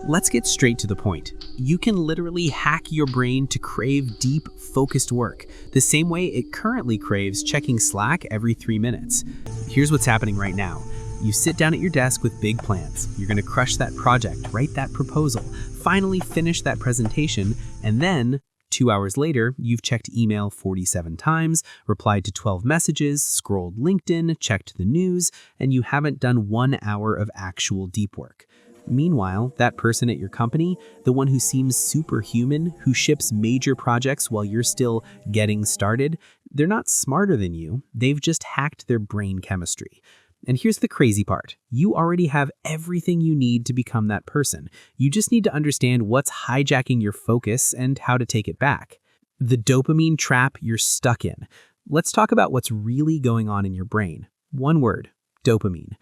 Let's get straight to the point. You can literally hack your brain to crave deep, focused work, the same way it currently craves checking Slack every 3 minutes. Here's what's happening right now. You sit down at your desk with big plans. You're going to crush that project, write that proposal, finally finish that presentation, and then 2 hours later, you've checked email 47 times, replied to 12 messages, scrolled LinkedIn, checked the news, and you haven't done 1 hour of actual deep work. Meanwhile, that person at your company, the one who seems superhuman, who ships major projects while you're still getting started, they're not smarter than you. They've just hacked their brain chemistry. And here's the crazy part. You already have everything you need to become that person. You just need to understand what's hijacking your focus and how to take it back. The dopamine trap you're stuck in. Let's talk about what's really going on in your brain. One word, dopamine.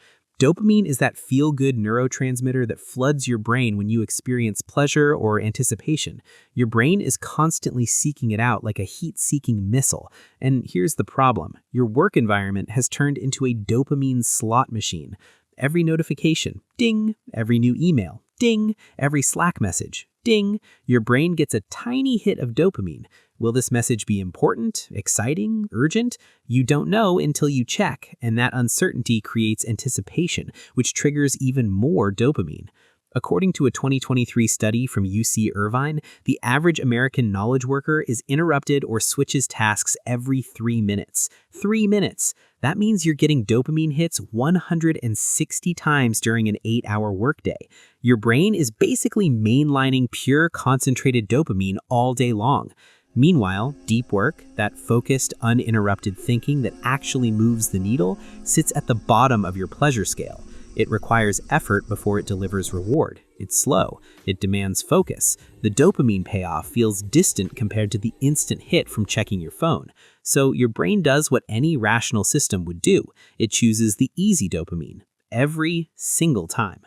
Dopamine is that feel-good neurotransmitter that floods your brain when you experience pleasure or anticipation. Your brain is constantly seeking it out like a heat-seeking missile. And here's the problem. Your work environment has turned into a dopamine slot machine. Every notification, ding. Every new email, ding. Every Slack message, ding. Your brain gets a tiny hit of dopamine. Will this message be important, exciting, urgent? You don't know until you check, and that uncertainty creates anticipation, which triggers even more dopamine. According to a 2023 study from UC Irvine, the average American knowledge worker is interrupted or switches tasks every 3 minutes. 3 minutes! That means you're getting dopamine hits 160 times during an 8-hour workday. Your brain is basically mainlining pure concentrated dopamine all day long. Meanwhile, deep work, that focused, uninterrupted thinking that actually moves the needle, sits at the bottom of your pleasure scale. It requires effort before it delivers reward. It's slow. It demands focus. The dopamine payoff feels distant compared to the instant hit from checking your phone. So your brain does what any rational system would do. It chooses the easy dopamine every single time.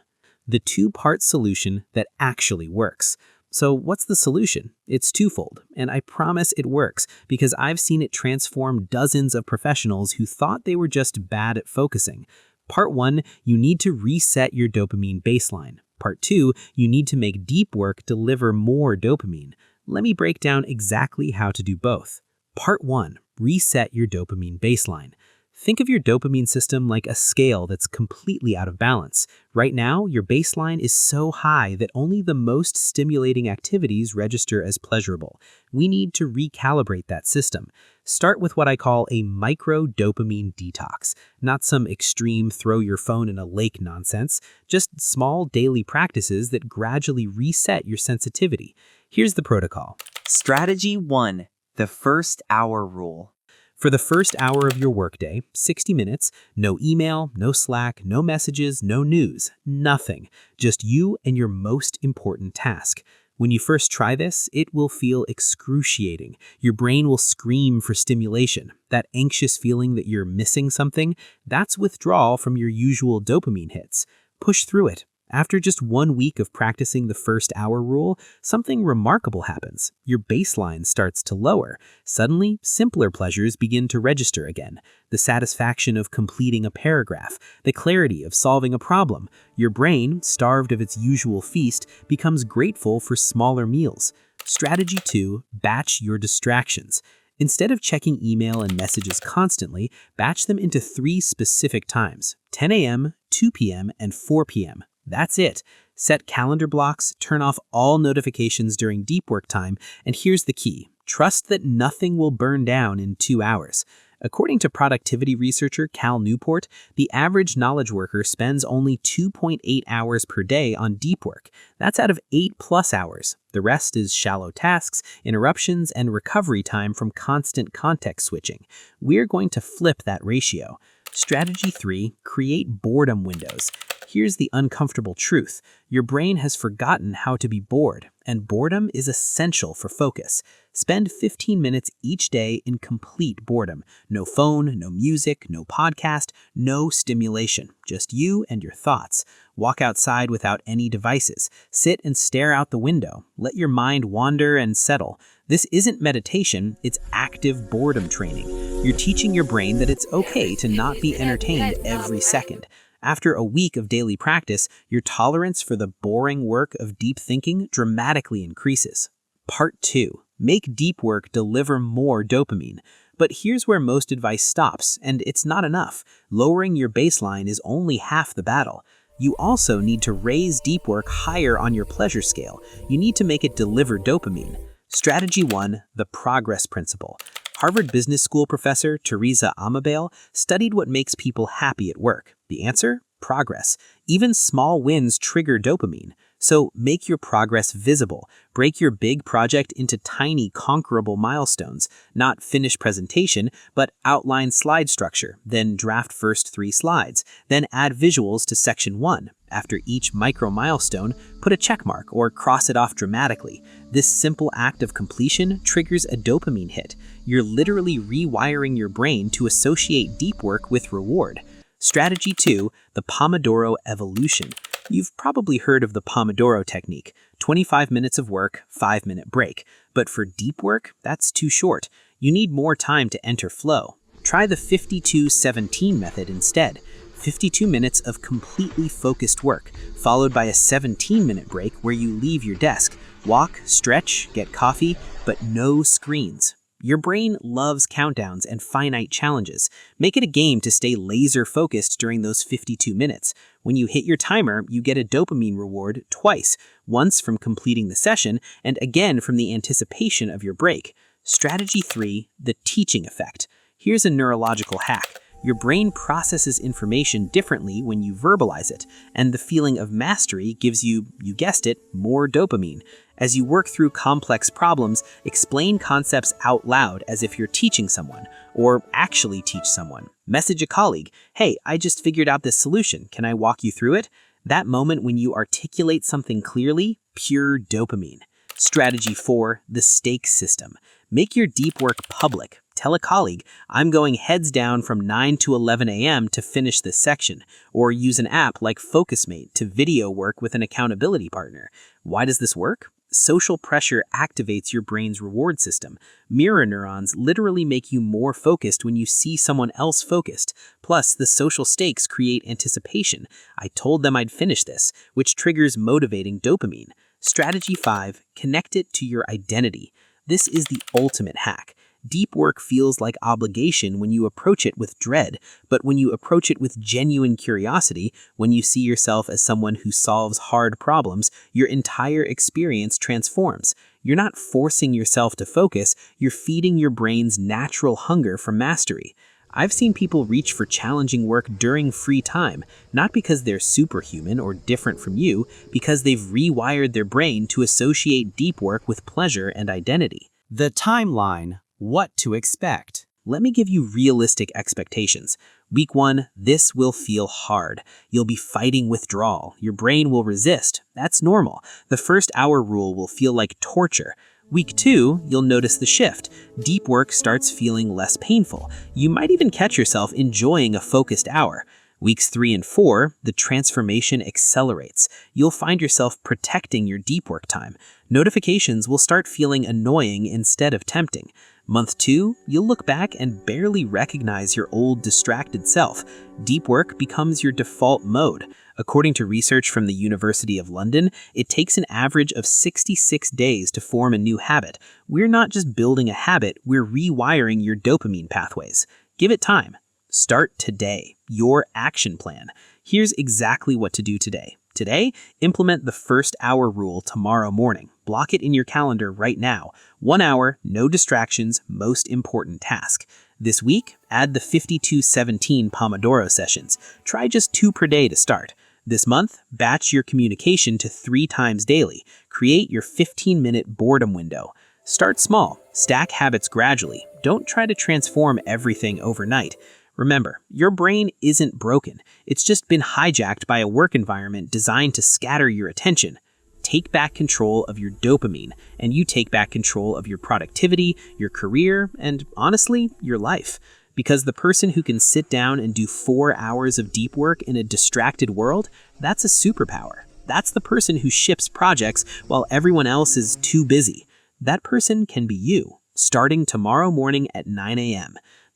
The two-part solution that actually works. So what's the solution? It's twofold, and I promise it works because I've seen it transform dozens of professionals who thought they were just bad at focusing. Part 1, you need to reset your dopamine baseline. Part 2, you need to make deep work deliver more dopamine. Let me break down exactly how to do both. Part 1, reset your dopamine baseline. Think of your dopamine system like a scale that's completely out of balance. Right now, your baseline is so high that only the most stimulating activities register as pleasurable. We need to recalibrate that system. Start with what I call a micro-dopamine detox. Not some extreme throw your phone in a lake nonsense, just small daily practices that gradually reset your sensitivity. Here's the protocol. Strategy 1, the first hour rule. For the first hour of your workday, 60 minutes, no email, no Slack, no messages, no news, nothing. Just you and your most important task. When you first try this, it will feel excruciating. Your brain will scream for stimulation. That anxious feeling that you're missing something, that's withdrawal from your usual dopamine hits. Push through it. After just 1 week of practicing the first hour rule, something remarkable happens. Your baseline starts to lower. Suddenly, simpler pleasures begin to register again. The satisfaction of completing a paragraph, the clarity of solving a problem. Your brain, starved of its usual feast, becomes grateful for smaller meals. Strategy 2, batch your distractions. Instead of checking email and messages constantly, batch them into 3 specific times: 10 a.m., 2 p.m., and 4 p.m. That's it. Set calendar blocks, turn off all notifications during deep work time, and here's the key. Trust that nothing will burn down in 2 hours. According to productivity researcher Cal Newport, the average knowledge worker spends only 2.8 hours per day on deep work. That's out of 8+ hours. The rest is shallow tasks, interruptions, and recovery time from constant context switching. We're going to flip that ratio. Strategy 3, create boredom windows. Here's the uncomfortable truth. Your brain has forgotten how to be bored, and boredom is essential for focus. Spend 15 minutes each day in complete boredom. No phone, no music, no podcast, no stimulation. Just you and your thoughts. Walk outside without any devices. Sit and stare out the window. Let your mind wander and settle. This isn't meditation, it's active boredom training. You're teaching your brain that it's okay to not be entertained every second. After a week of daily practice, your tolerance for the boring work of deep thinking dramatically increases. Part 2. Make deep work deliver more dopamine. But here's where most advice stops, and it's not enough. Lowering your baseline is only half the battle. You also need to raise deep work higher on your pleasure scale. You need to make it deliver dopamine. Strategy 1. The progress principle. Harvard Business School professor Teresa Amabile studied what makes people happy at work. The answer? Progress. Even small wins trigger dopamine. So make your progress visible. Break your big project into tiny, conquerable milestones. Not finished presentation, but outline slide structure. Then draft first 3 slides. Then add visuals to section 1. After each micro milestone, put a check mark or cross it off dramatically. This simple act of completion triggers a dopamine hit. You're literally rewiring your brain to associate deep work with reward. Strategy 2. The Pomodoro evolution. You've probably heard of the Pomodoro technique, 25 minutes of work, 5-minute break. But for deep work, that's too short. You need more time to enter flow. Try the 52-17 method instead. 52 minutes of completely focused work, followed by a 17-minute break where you leave your desk, walk, stretch, get coffee, but no screens. Your brain loves countdowns and finite challenges. Make it a game to stay laser focused during those 52 minutes. When you hit your timer, you get a dopamine reward twice, once from completing the session and again from the anticipation of your break. Strategy 3. The teaching effect. Here's a neurological hack. Your brain processes information differently when you verbalize it, and the feeling of mastery gives you guessed it, more dopamine. As you work through complex problems, explain concepts out loud as if you're teaching someone, or actually teach someone. Message a colleague, "Hey, I just figured out this solution. Can I walk you through it?" That moment when you articulate something clearly, pure dopamine. Strategy 4. The stakes system. Make your deep work public. Tell a colleague, "I'm going heads down from 9 to 11 a.m. to finish this section," or use an app like FocusMate to video work with an accountability partner. Why does this work? Social pressure activates your brain's reward system. Mirror neurons literally make you more focused when you see someone else focused. Plus, the social stakes create anticipation. "I told them I'd finish this," which triggers motivating dopamine. Strategy 5. Connect it to your identity. This is the ultimate hack. Deep work feels like obligation when you approach it with dread, but when you approach it with genuine curiosity, when you see yourself as someone who solves hard problems, your entire experience transforms. You're not forcing yourself to focus, you're feeding your brain's natural hunger for mastery. I've seen people reach for challenging work during free time, not because they're superhuman or different from you, because they've rewired their brain to associate deep work with pleasure and identity. The timeline. What to expect. Let me give you realistic expectations. Week 1, this will feel hard. You'll be fighting withdrawal. Your brain will resist. That's normal. The first hour rule will feel like torture. Week 2, you'll notice the shift. Deep work starts feeling less painful. You might even catch yourself enjoying a focused hour. Weeks 3 and 4, the transformation accelerates. You'll find yourself protecting your deep work time. Notifications will start feeling annoying instead of tempting. Month 2, you'll look back and barely recognize your old distracted self. Deep work becomes your default mode. According to research from the University of London, it takes an average of 66 days to form a new habit. We're not just building a habit, we're rewiring your dopamine pathways. Give it time. Start today. Your action plan. Here's exactly what to do today. Today, implement the first hour rule tomorrow morning. Block it in your calendar right now. 1 hour, no distractions, most important task. This week, add the 52-17 Pomodoro sessions. Try just 2 per day to start. This month, batch your communication to 3 times daily. Create your 15-minute boredom window. Start small. Stack habits gradually. Don't try to transform everything overnight. Remember, your brain isn't broken. It's just been hijacked by a work environment designed to scatter your attention. Take back control of your dopamine, and you take back control of your productivity, your career, and honestly, your life. Because the person who can sit down and do 4 hours of deep work in a distracted world, that's a superpower. That's the person who ships projects while everyone else is too busy. That person can be you, starting tomorrow morning at 9 a.m.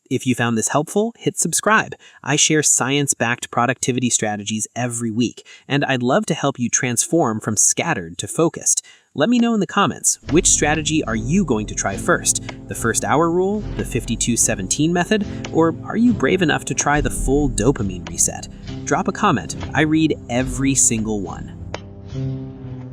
If you found this helpful, hit subscribe. I share science-backed productivity strategies every week, and I'd love to help you transform from scattered to focused. Let me know in the comments, which strategy are you going to try first? The first hour rule, the 52-17 method, or are you brave enough to try the full dopamine reset? Drop a comment. I read every single one.